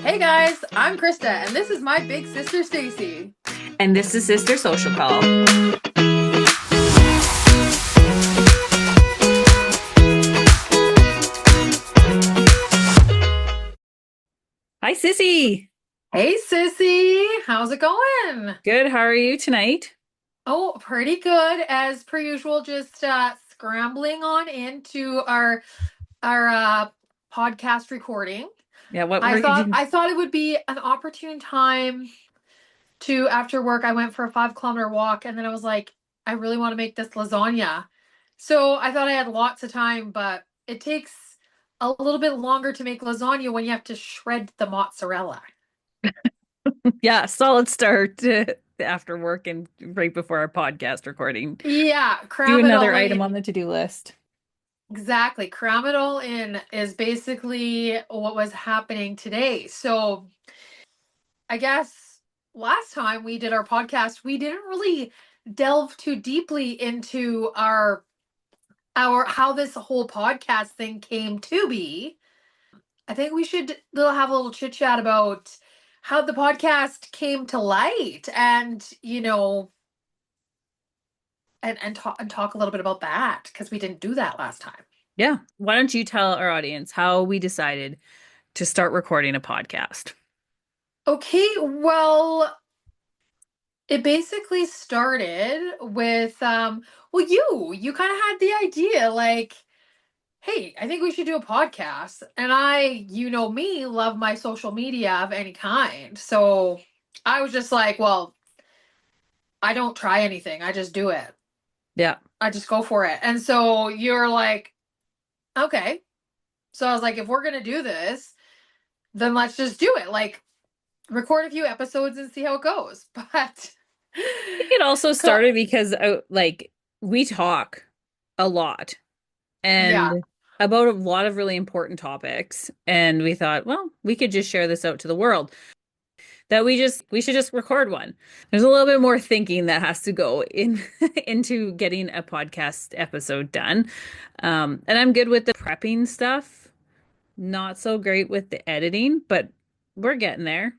Hey guys, I'm Krista, and this is my big sister Stacey. And this is Sister Social Call. Hi, Sissy. Hey sissy, how's it going? Good. How are you tonight? Oh, pretty good as per usual. Just scrambling on into our podcast recording. Yeah, what I were you thought doing? I thought it would be an opportune time to after work. I went for a 5 kilometer walk, and then I was like, I really want to make this lasagna. So I thought I had lots of time, but it takes a little bit longer to make lasagna when you have to shred the mozzarella. Yeah, solid start after work and right before our podcast recording. Yeah, Do cram it another all item on in. the to-do list. Exactly. Cram it all in is basically what was happening today. So I guess last time we did our podcast, we didn't really delve too deeply into our how this whole podcast thing came to be. I think we should have a little chit chat about how the podcast came to light and and talk a little bit about that because we didn't do that last time. Yeah. Why don't you tell our audience how we decided to start recording a podcast? Okay, well, it basically started with well, you kind of had the idea like, hey, I think we should do a podcast. And me, love my social media of any kind. So I was just like, well, I don't try anything. I just do it. Yeah. I just go for it. And so you're like, okay. So I was like, if we're going to do this, then let's just do it. Like record a few episodes and see how it goes. But I think it also co- started because we talk a lot yeah, and about a lot of really important topics. And we thought, well, we could just share this out to the world. That we should just record one. There's a little bit more thinking that has to go in into getting a podcast episode done. And I'm good with the prepping stuff, not so great with the editing, but we're getting there.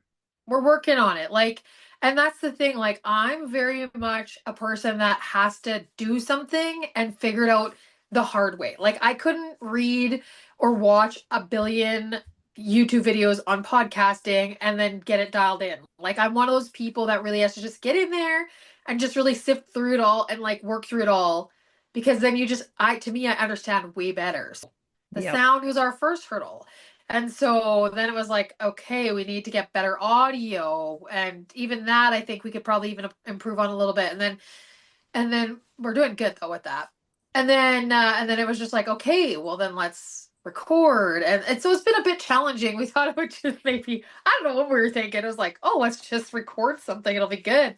we're working on it. Like, and that's the thing. Like, I'm very much a person that has to do something and figure it out the hard way. Like, I couldn't read or watch a billion YouTube videos on podcasting and then get it dialed in. Like, I'm one of those people that really has to just get in there and just really sift through it all and like work through it all because then to me, I understand way better. So the Yep. sound was our first hurdle. And so then it was like, okay, we need to get better audio. And even that, I think we could probably even improve on a little bit. And then we're doing good though with that. And then it was just like, okay, well then let's record. And so it's been a bit challenging. We thought it would just maybe, I don't know what we were thinking. It was like, oh, let's just record something. It'll be good.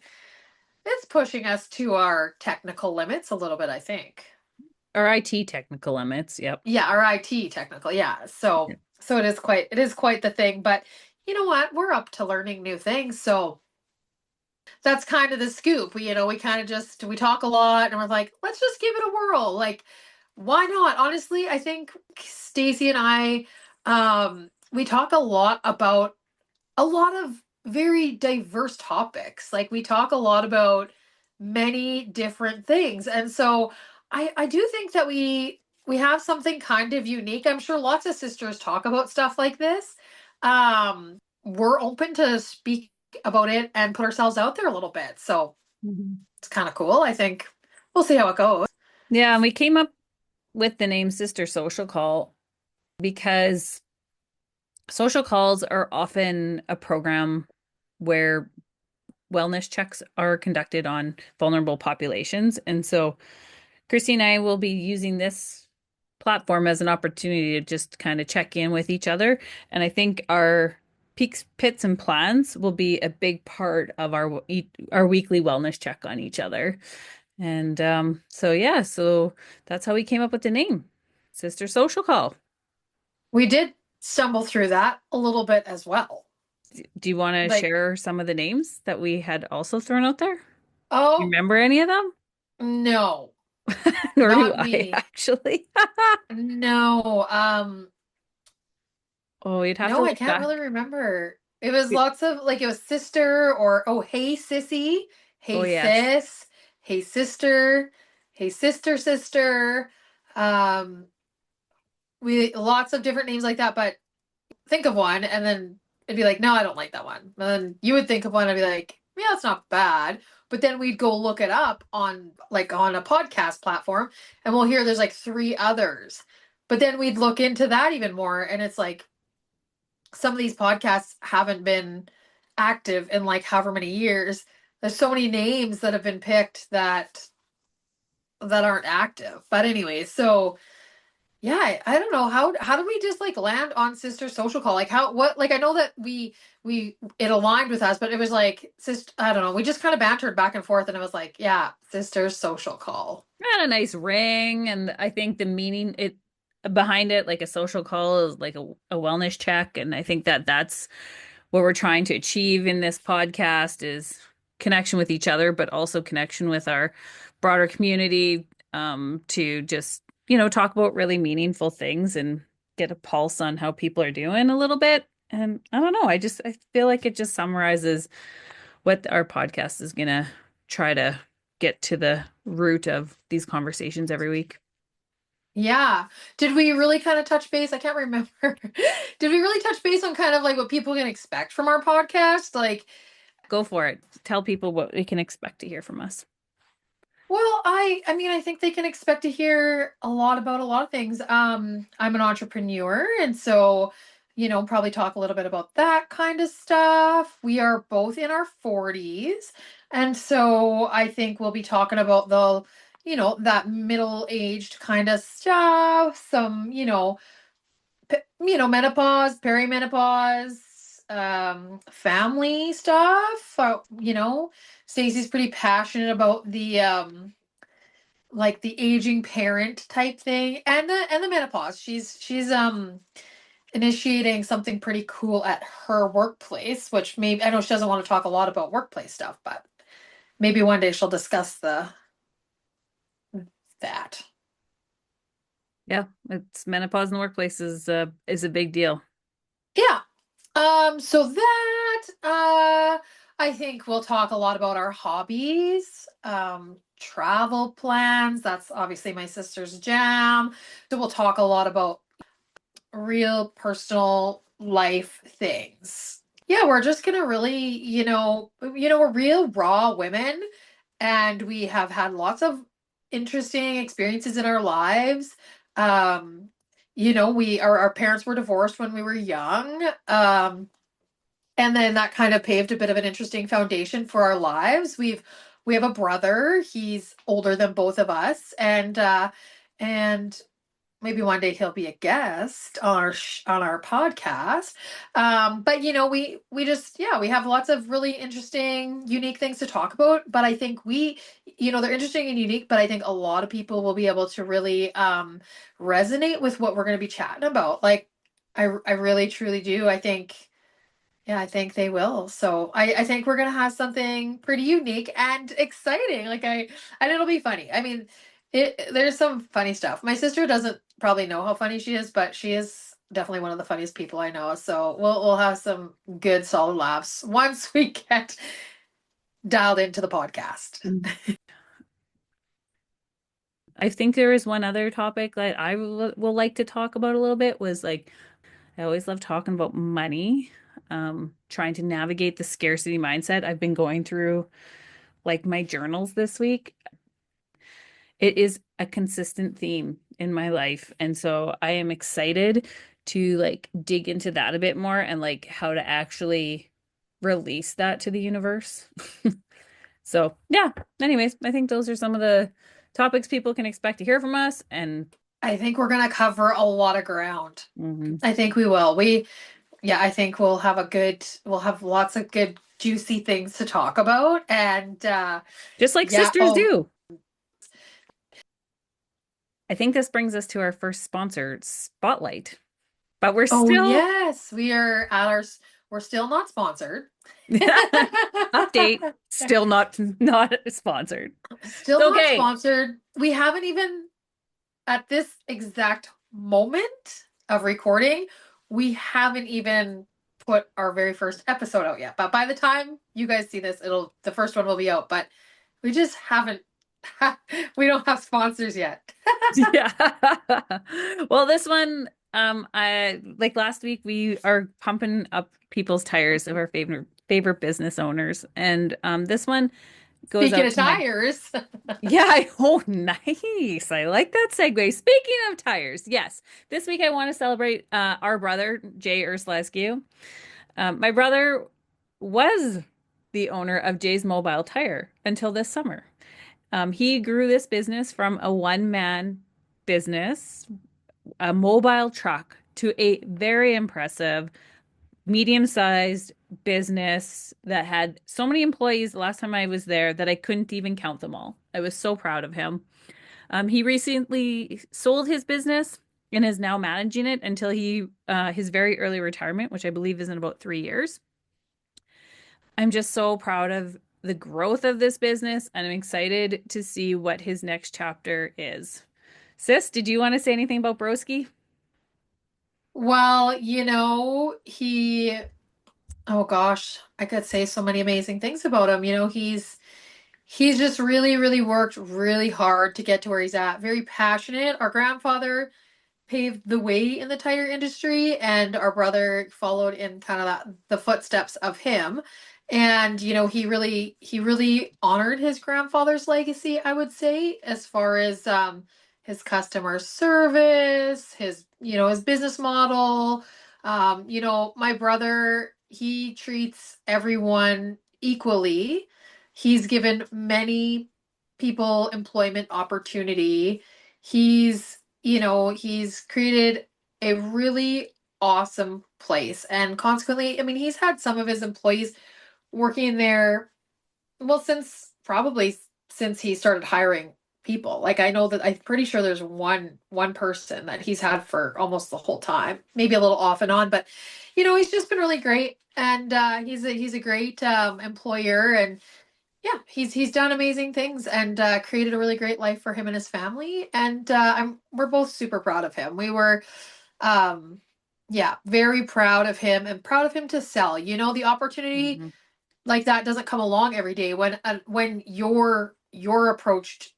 It's pushing us to our technical limits a little bit, I think. Our IT technical limits. Yep. Yeah, our IT technical. Yeah. So it is quite the thing, but you know what? We're up to learning new things. So that's kind of the scoop. We kind of just we talk a lot and we're like, let's just give it a whirl. Like, why not? Honestly, I think Stacey and I we talk a lot about a lot of very diverse topics. Like we talk a lot about many different things. And so I do think that we have something kind of unique. I'm sure lots of sisters talk about stuff like this. We're open to speak about it and put ourselves out there a little bit. So Mhm. it's kind of cool. I think we'll see how it goes. Yeah, and we came up with the name Sister Social Call because social calls are often a program where wellness checks are conducted on vulnerable populations. And so Christy and I will be using this platform as an opportunity to just kind of check in with each other. And I think our peaks, pits, and plans will be a big part of our weekly wellness check on each other. And so yeah, so that's how we came up with the name, Sister Social Call. We did stumble through that a little bit as well. Do you want to Like, share some of the names that we had also thrown out there? You oh, remember any of them? no, Nor do not I, me. actually. No. Oh, you'd have to No, I look can't back. really remember. It was lots of like it was sister or oh hey sissy, Oh, hey yes. sis, hey sister, hey sister sister. Um we lots of different names like that, but think of one and then it'd be like, no, I don't like that one. And then you would think of one and be like, yeah, it's not bad. But then we'd go look it up on like on a podcast platform and we'll hear there's like three others. But then we'd look into that even more and it's like some of these podcasts haven't been active in like however many years. There's so many names that have been picked that aren't active. But anyway, so yeah, I don't know how did we just like land on Sister Social Call? Like how what like I know that we it aligned with us, but it was like sister I don't know. We just kind of bantered back and forth and it was like, yeah, Sister Social Call. Had a nice ring, and I think the meaning it behind it, like a social call, is like a wellness check, and I think that that's what we're trying to achieve in this podcast is connection with each other, but also connection with our broader community, to just, talk about really meaningful things and get a pulse on how people are doing a little bit. And I don't know, I feel like it just summarizes what our podcast is gonna try to get to the root of these conversations every week. Yeah. Did we really kind of touch base? I can't remember. Did we really touch base on kind of like what people can expect from our podcast? Like Go for it. Tell people what they can expect to hear from us. well, I mean, I think they can expect to hear a lot about a lot of things. I'm an entrepreneur, and so, probably talk a little bit about that kind of stuff. We are both in our 40s, and so I think we'll be talking about that middle-aged kind of stuff, some, menopause, perimenopause, family stuff. Stacey's pretty passionate about the like the aging parent type thing and the menopause. She's initiating something pretty cool at her workplace, which maybe I know she doesn't want to talk a lot about workplace stuff, but maybe one day she'll discuss the that. Yeah, it's menopause in the workplace is a big deal. Yeah. So that I think we'll talk a lot about our hobbies, travel plans. That's obviously my sister's jam. So we'll talk a lot about real personal life things. Yeah, we're just gonna really, we're real raw women and we have had lots of interesting experiences in our lives. Um, our parents were divorced when we were young. And then that kind of paved a bit of an interesting foundation for our lives. We have a brother. He's older than both of us, and maybe one day he'll be a guest on our podcast. But we just we have lots of really interesting, unique things to talk about. But I think they're interesting and unique. But I think a lot of people will be able to really resonate with what we're going to be chatting about. Like I really truly do. I think. Yeah, I think they will. So I think we're gonna have something pretty unique and exciting. And it'll be funny. I mean, there's some funny stuff. My sister doesn't probably know how funny she is, but she is definitely one of the funniest people I know. So we'll have some good solid laughs once we get dialed into the podcast. I think there is one other topic that I will like to talk about a little bit was like I always love talking about money, trying to navigate the scarcity mindset. I've been going through like my journals this week. It is a consistent theme in my life, and so I am excited to like dig into that a bit more and like how to actually release that to the universe. So, yeah, anyways, I think those are some of the topics people can expect to hear from us. And I think we're gonna cover a lot of ground. mhm, I think we will. I think we'll have lots of good juicy things to talk about. And just like yeah, sisters oh, do. I think this brings us to our first sponsored spotlight, but we're oh still yes, we're still not sponsored. update, still not sponsored. It's Still not okay. sponsored. We haven't even at this exact moment of recording, we haven't even put our very first episode out yet. But by the time you guys see this, the first one will be out. But we just haven't we don't have sponsors yet. Yeah. Well, this one, I like last week we are pumping up people's tires of our favorite business owners. And this one goes Speaking out of to my tires, yeah, oh nice. I like that segue. Speaking of tires, yes. This week I want to celebrate our brother, Jay Ursulescu. My brother was the owner of Jay's Mobile Tire until this summer. He grew this business from a one-man business, a mobile truck, to a very impressive medium-sized business that had so many employees the last time I was there that I couldn't even count them all. I was so proud of him. He recently sold his business and is now managing it until his very early retirement, which I believe is in about 3 years. I'm just so proud of the growth of this business, and I'm excited to see what his next chapter is. Sis, did you want to say anything about Broski? well, oh gosh, I could say so many amazing things about him. He's just really, really worked really hard to get to where he's at. Very passionate. Our grandfather paved the way in the tire industry, and our brother followed in kind of the footsteps of him. And he really honored his grandfather's legacy, I would say, as far as his customer service, his business model. My brother, he treats everyone equally. He's given many people employment opportunity. He's created a really awesome place. And consequently, I mean, he's had some of his employees working there, well, since he started hiring people. Like I know that I'm pretty sure there's one person that he's had for almost the whole time, maybe a little off and on, but he's just been really great. And he's a great employer, and yeah, he's done amazing things and created a really great life for him and his family. And we're both super proud of him. We were, um, yeah, very proud of him and proud of him to sell. The opportunity Mm-hmm. like that doesn't come along every day when you're approached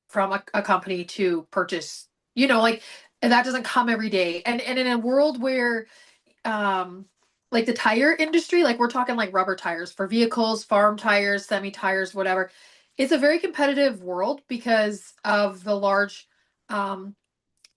from a company to purchase. Like that doesn't come every day. And in a world where um like the tire industry, like we're talking like rubber tires for vehicles, farm tires, semi tires, whatever. It's a very competitive world because of the large um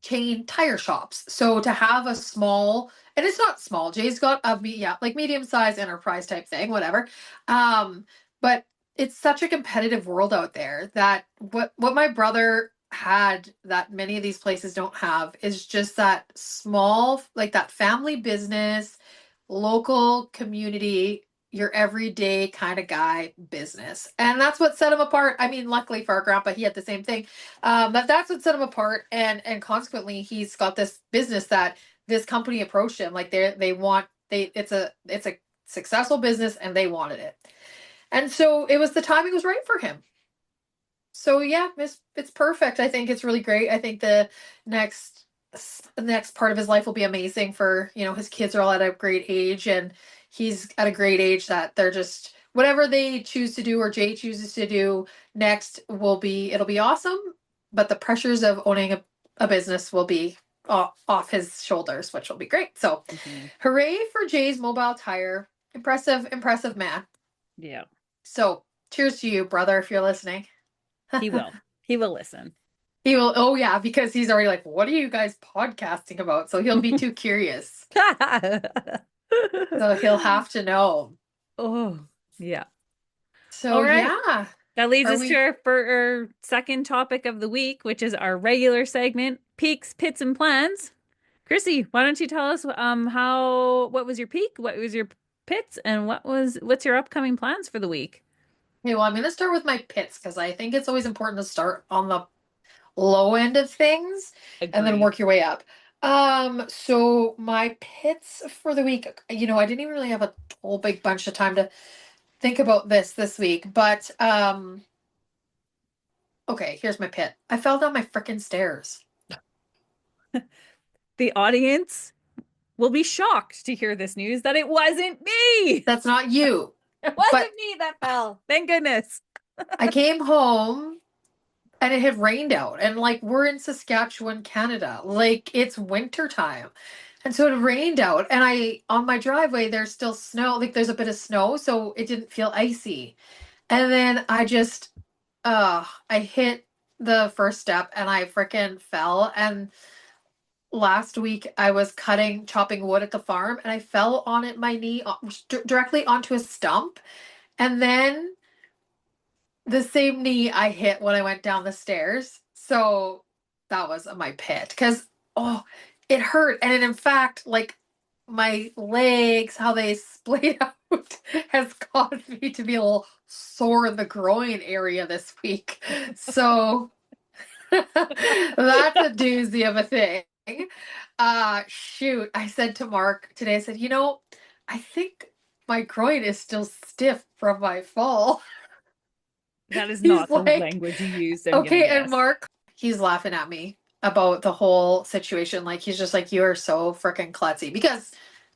chain tire shops. So to have a small, and it's not small, Jay's got yeah, like medium size enterprise type thing, whatever. Um, but it's such a competitive world out there that what my brother had that many of these places don't have is just that small, like that family business, local community, your everyday kind of guy business. And that's what set him apart. I mean, luckily for our grandpa, he had the same thing. But that's what set him apart, and consequently, he's got this business that this company approached him like they want they it's a successful business and they wanted it, and so it was the timing was right for him. So yeah, it's perfect. I think it's really great. I think next the next part of his life will be amazing for his kids are all at a great age, and he's at a great age that they're just whatever they choose to do or Jay chooses to do next it'll be awesome, but the pressures of owning a business will be off his shoulders, which will be great. So Mm-hmm. hooray for Jay's Mobile Tire. Impressive man. Yeah, So cheers to you, brother, if you're listening. he will. He will listen. He will, oh yeah, because he's already like, what are you guys podcasting about? So he'll be too curious. So he'll have to know. Oh, yeah. So All right. yeah, That leads are us to we? our second topic of the week, which is our regular segment, peaks, pits, and plans. Chrissy, why don't you tell us what was your peak, what was your pits, and what's your upcoming plans for the week? Okay, well, I'm going to start with my pits because I think it's always important to start on the low end of things and then Agreed. work your way up. So my pits for the week, I didn't even really have a whole big bunch of time to think about this week, but okay, here's my pit. I fell down my freaking stairs. The audience will be shocked to hear this news that it wasn't me. That's not you. It But wasn't me that fell. Thank goodness. I came home and it had rained out. And like we're in Saskatchewan, Canada. Like it's winter time. And so it rained out. And I on my driveway there's still snow. Like there's a bit of snow, so it didn't feel icy. And then I hit the first step and I freaking fell. And last week I was chopping wood at the farm and I fell on it, my knee directly onto a stump. And then the same knee I hit when I went down the stairs. So that was my pit because, oh, it hurt. And in fact, like my legs, how they splayed out, has caused me to be a little sore in the groin area this week. So that's a doozy of a thing. Shoot, I said to Mark today, I said, I think my groin is still stiff from my fall. That is He's not the like, language you used, I'm gonna okay, and guess. Mark, he's laughing at me about the whole situation. Like, he's just like, you are so freaking klutzy. Because,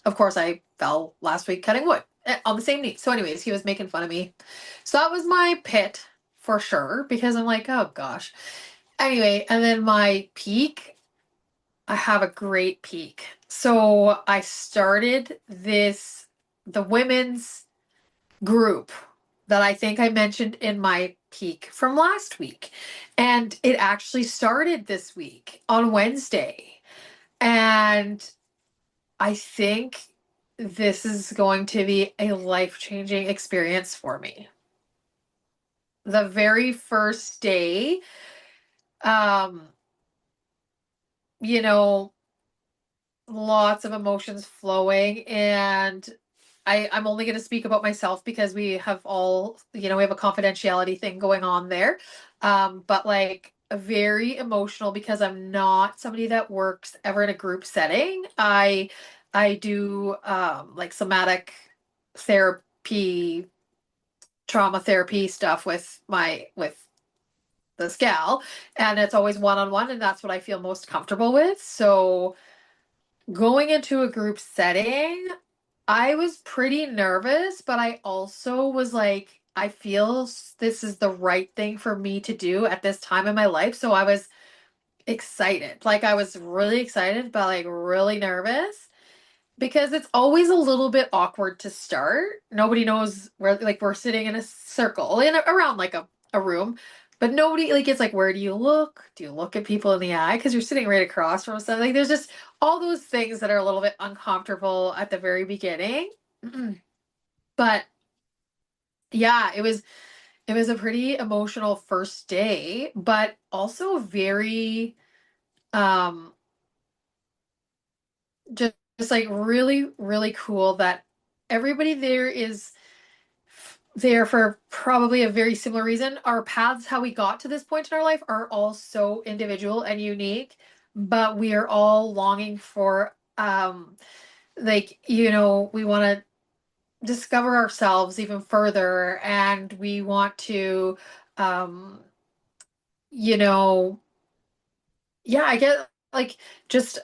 of course, I fell last week cutting wood on the same knee. So, anyways, he was making fun of me. So, that was my pit for sure. Because I'm like, oh gosh. Anyway, and then my peak, I have a great peak. So, I started the women's group that I think I mentioned in my peak from last week. And it actually started this week on Wednesday. And I think this is going to be a life-changing experience for me. The very first day, um, you know, lots of emotions flowing and I'm only going to speak about myself because we have we have a confidentiality thing going on there. But like very emotional because I'm not somebody that works ever in a group setting. I do like somatic therapy, trauma therapy stuff with this gal, and it's always one-on-one, and that's what I feel most comfortable with. So going into a group setting, I was pretty nervous, but I also was like, I feel this is the right thing for me to do at this time in my life. So I was excited. Like I was really excited, but like really nervous because it's always a little bit awkward to start. Nobody knows where, like we're sitting in a circle around like a room, but nobody like it's like, where do you look? Do you look at people in the eye? Because you're sitting right across from something. Like, there's just all those things that are a little bit uncomfortable at the very beginning. But yeah, it was a pretty emotional first day, but also very um just like really, really cool that everybody there is there for probably a very similar reason. Our paths, how we got to this point in our life, are all so individual and unique, but we are all longing for like, we want to discover ourselves even further and we want to um you know yeah, I get like just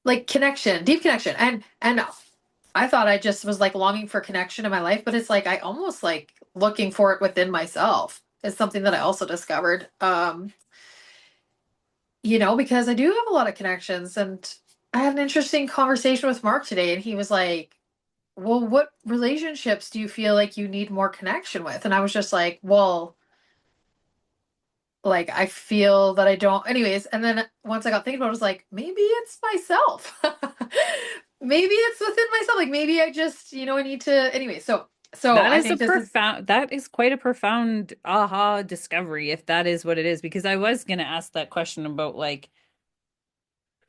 like connection, deep connection. And I thought I just was like longing for connection in my life, but it's like I almost like looking for it within myself is something that I also discovered. Because I do have a lot of connections, and I had an interesting conversation with Mark today, and he was like, well, what relationships do you feel like you need more connection with? And I was just like, well, like I feel that I don't anyways. And then once I got thinking about it, I was like, maybe it's myself. Maybe it's within myself. Like maybe I just, I need to anyway. So That I is a think this is profound, that is quite a profound aha discovery, if that is what it is. Because I was going to ask that question about like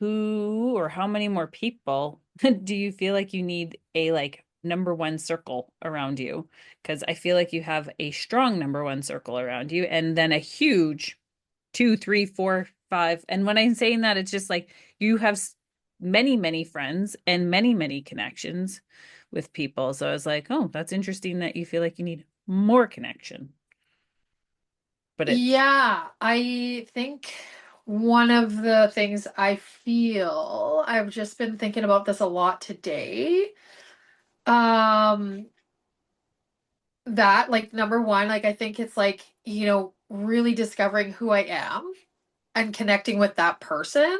who or how many more people do you feel like you need a like number one circle around you? Because I feel like you have a strong number one circle around you, and then a huge two, three, four, five. And when I'm saying that, it's just like you have many, many friends and many, many connections with people. So I was like, oh, that's interesting that you feel like you need more connection. But it, yeah, I think one of the things I feel, I've just been thinking about this a lot today. Um, that like number one, like I think it's like, really discovering who I am and connecting with that person.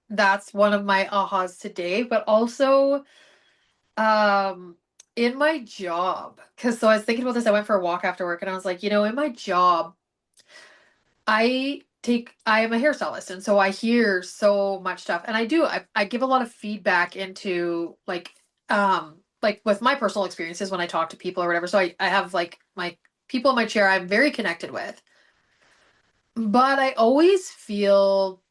That's one of my ahas today, but also um in my job. Cause so I was thinking about this. I went for a walk after work and I was like, in my job, I am a hairstylist and so I hear so much stuff and I give a lot of feedback into like with my personal experiences when I talk to people or whatever. So I have like my people in my chair I'm very connected with. But I always feel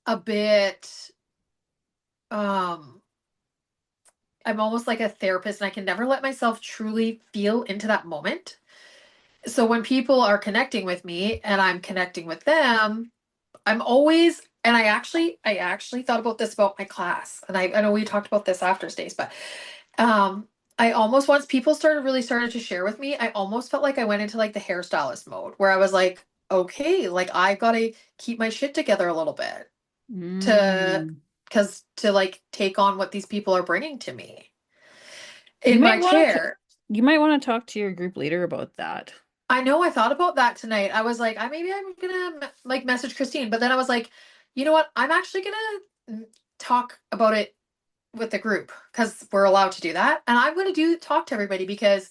a bit um I'm almost like a therapist and I can never let myself truly feel into that moment. So when people are connecting with me and I'm connecting with them, I'm always, and I actually thought about this about my class, and I know we talked about this after Stace, but I almost once people started to share with me, I almost felt like I went into like the hairstylist mode where I was like, okay, like I gotta keep my shit together a little bit to, Mm. because to like take on what these people are bringing to me You in might my want to chair. you might want to talk to your group leader about that. I know I thought about that tonight. I was like, I maybe I'm gonna like message Christine, but then I was like, you know what? I'm actually gonna talk about it with the group because we're allowed to do that, and I'm gonna do talk to everybody because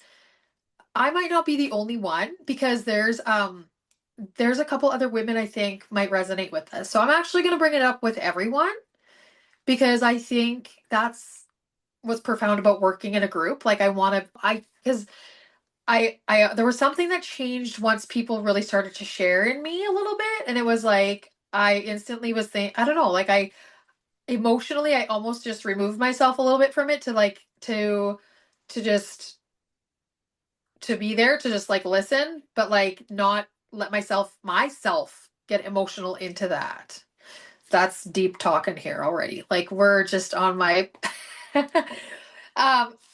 I might not be the only one because there's a couple other women I think might resonate with this. So I'm actually gonna bring it up with everyone because I think that's what's profound about working in a group. Like I want to, I because I there was something that changed once people really started to share in me a little bit, and it was like I instantly was saying, I don't know, like I emotionally I almost just removed myself a little bit from it to like to just to be there to just like listen, but like not let myself get emotional into that. That's deep talking here already. Like we're just on my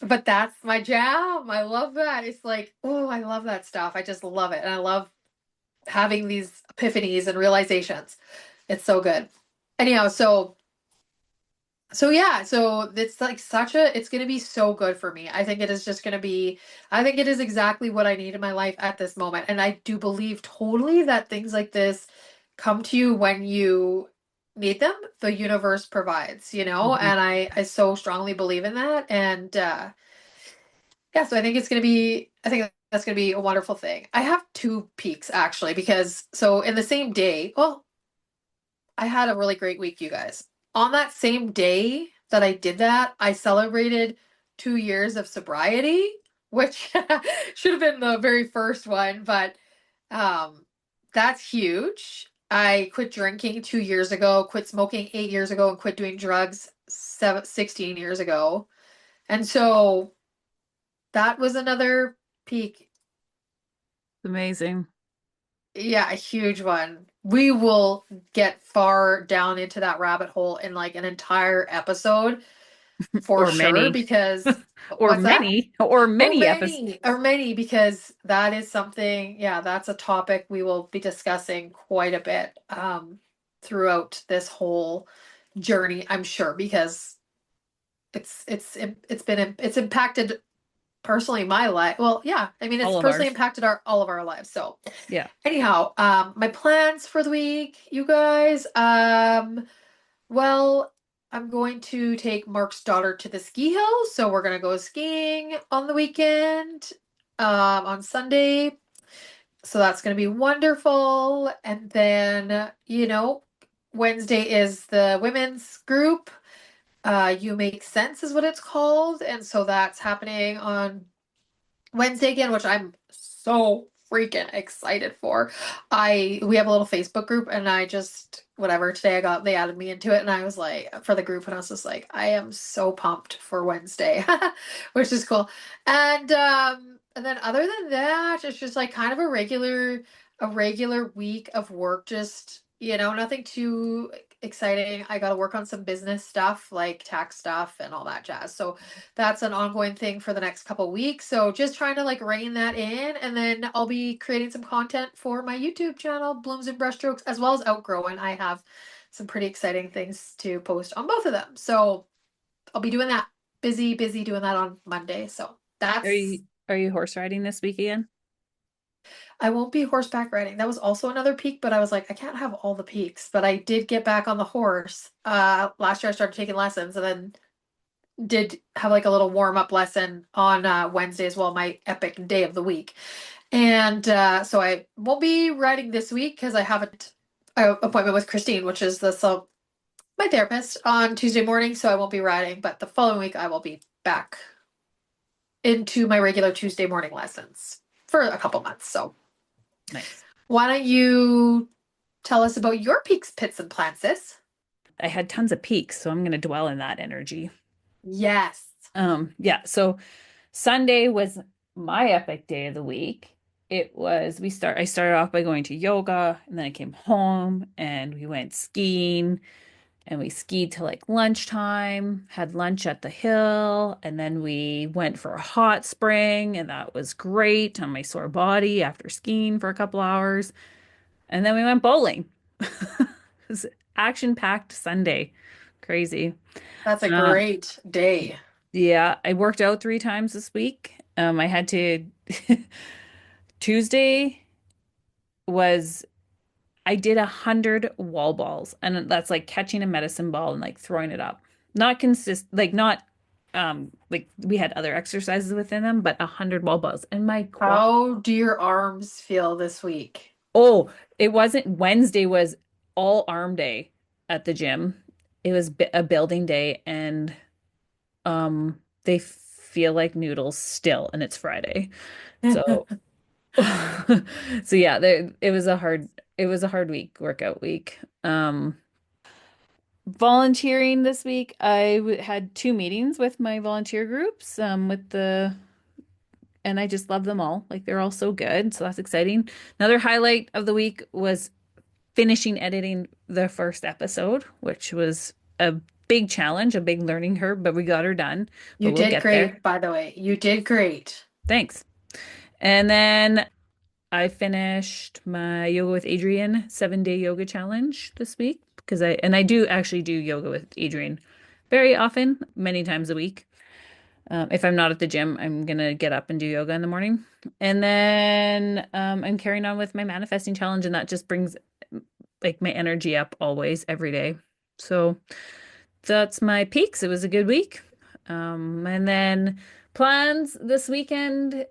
but that's my jam. I love that. It's like, oh, I love that stuff. I just love it. And I love having these epiphanies and realizations. It's so good. Anyhow, so yeah, so it's like it's going to be so good for me. I think it is just going to be, I think it is exactly what I need in my life at this moment. And I do believe totally that things like this come to you when you need them. The universe provides, Mhm. and I so strongly believe in that. And yeah, so I think that's going to be a wonderful thing. I have two peaks actually, because so in the same day, well, I had a really great week, you guys. On that same day that I did that, I celebrated 2 years of sobriety, which should have been the very first one, but um, that's huge. I quit drinking 2 years ago, quit smoking 8 years ago, and quit doing drugs 16 years ago. And so that was another peak. Amazing. Yeah, a huge one. We will get far down into that rabbit hole in like an entire episode for Or sure many. because Or what's that? many. Or Or many episodes. many, or many, because that is something, yeah, that's a topic we will be discussing quite a bit throughout this whole journey, I'm sure, because it's impacted personally my life. Well, yeah, I mean it's All of personally ours. impacted our all of our lives. So Yeah. anyhow, my plans for the week, you guys. Well, I'm going to take Mark's daughter to the ski hill, so we're gonna go skiing on the weekend, on Sunday. So that's gonna be wonderful. And then, Wednesday is the women's group. You Make Sense is what it's called, and so that's happening on Wednesday again, which I'm so freaking excited for. We have a little Facebook group and I just whatever today they added me into it and I was like for the group and I was just like I am so pumped for Wednesday, which is cool. And then other than that, it's just like kind of a regular week of work, just nothing too exciting. I got to work on some business stuff like tax stuff and all that jazz. So that's an ongoing thing for the next couple weeks. So just trying to like rein that in, and then I'll be creating some content for my YouTube channel, Blooms and Brushstrokes, as well as Outgrowing. I have some pretty exciting things to post on both of them. So I'll be doing that. Busy, busy doing that on Monday. So that's Are you horse riding this week again? I won't be horseback riding. That was also another peak, but I was like, I can't have all the peaks. But I did get back on the horse. Last year I started taking lessons and then did have like a little warm up lesson on Wednesday as well, my epic day of the week. And so I won't be riding this week because I have an appointment with Christine, which is my therapist on Tuesday morning. So I won't be riding, but the following week I will be back into my regular Tuesday morning lessons for a couple months. So Nice. why don't you tell us about your peaks, pits, and plans, sis? I had tons of peaks, so I'm going to dwell in that energy. Yes. Yeah, so Sunday was my epic day of the week. I started off by going to yoga, and then I came home and we went skiing, and we skied till like lunchtime, had lunch at the hill, and then we went for a hot spring, and that was great on my sore body after skiing for a couple hours. And then we went bowling. It was action-packed Sunday. Crazy. That's a Uh, great day. yeah, I worked out 3 times this week. I had to Tuesday was I did 100 wall balls, and that's like catching a medicine ball and like throwing it up. Not like not like we had other exercises within them, but 100 wall balls. And my quad. How do your arms feel this week? Oh, it wasn't Wednesday was all arm day at the gym. It was a building day, and they feel like noodles still, and it's Friday. So so yeah, it was a hard workout week. Volunteering this week, had 2 meetings with my volunteer groups, and I just love them all. Like they're all so good, so that's exciting. Another highlight of the week was finishing editing the first episode, which was a big challenge, a big learning curve, but we got her done. You But we'll did get there. great, by the way. You did great. Thanks. And then I finished my Yoga with Adriene 7-day yoga challenge this week because I do actually do yoga with Adriene very often, many times a week. If I'm not at the gym, I'm gonna get up and do yoga in the morning. And then I'm carrying on with my manifesting challenge, and that just brings like my energy up always, every day. So that's my peaks. It was a good week. And then plans this weekend.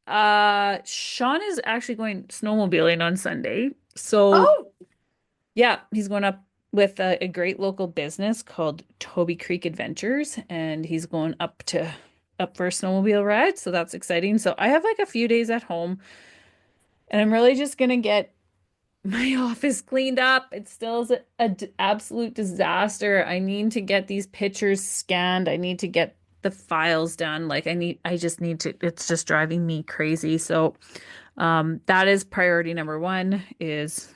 Sean is actually going snowmobiling on Sunday. So Oh, yeah, he's going up with a great local business called Toby Creek Adventures, and he's going up for a snowmobile ride. So that's exciting. So I have like a few days at home, and I'm really just gonna get my office cleaned up. It still is absolute disaster. I need to get these pictures scanned. I need to get the files done. I just need to, it's just driving me crazy. So, that is priority number one is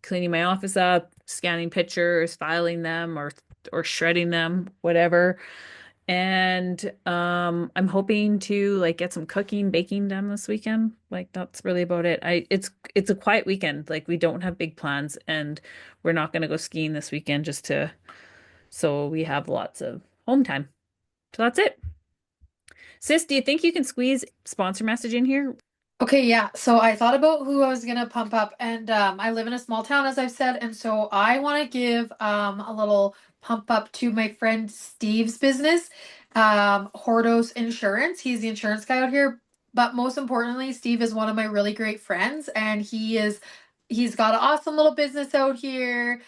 cleaning my office up, scanning pictures, filing them or shredding them, whatever. And I'm hoping to like get some cooking, baking done this weekend. Like that's really about it. It's a quiet weekend. Like we don't have big plans and we're not gonna go skiing this weekend so we have lots of home time. So that's it. Sis, do you think you can squeeze sponsor message in here? okay, yeah. So I thought about who I was gonna pump up, and I live in a small town, as I've said, and so I want to give a little pump up to my friend Steve's business, Hordos Insurance. He's the insurance guy out here, but most importantly, Steve is one of my really great friends, and he's got an awesome little business out here.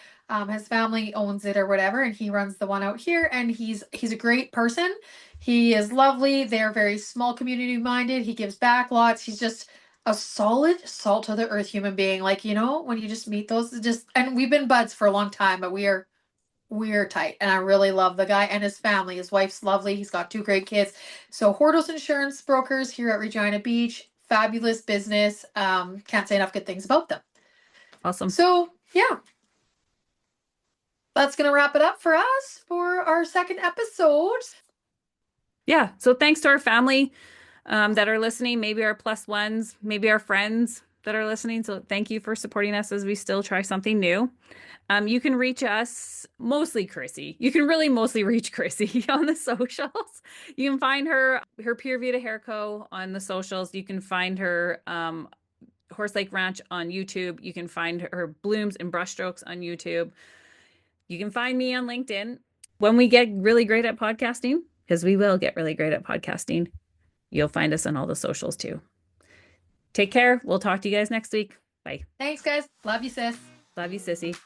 His family owns it or whatever, and he runs the one out here, and he's a great person. He is lovely. They're very small community minded. He gives back lots. He's just a solid salt of the earth human being. Like, when you just meet those just and we've been buds for a long time, but we're tight. And I really love the guy and his family. His wife's lovely. He's got 2 great kids. So Hordos Insurance Brokers here at Regina Beach, fabulous business. Can't say enough good things about them. Awesome. So yeah. that's going to wrap it up for us for our second episode. Yeah. So thanks to our family that are listening, maybe our plus ones, maybe our friends that are listening. So thank you for supporting us as we still try something new. You can reach us, mostly Chrissy. You can really mostly reach Chrissy on the socials. You can find her Pure Vita Hair Co. on the socials. You can find her Horse Lake Ranch on YouTube. You can find her Blooms and Brushstrokes on YouTube. You can find me on LinkedIn. When we get really great at podcasting, because we will get really great at podcasting, you'll find us on all the socials too. Take care. We'll talk to you guys next week. Bye. Thanks, guys. Love you, sis. Love you, sissy.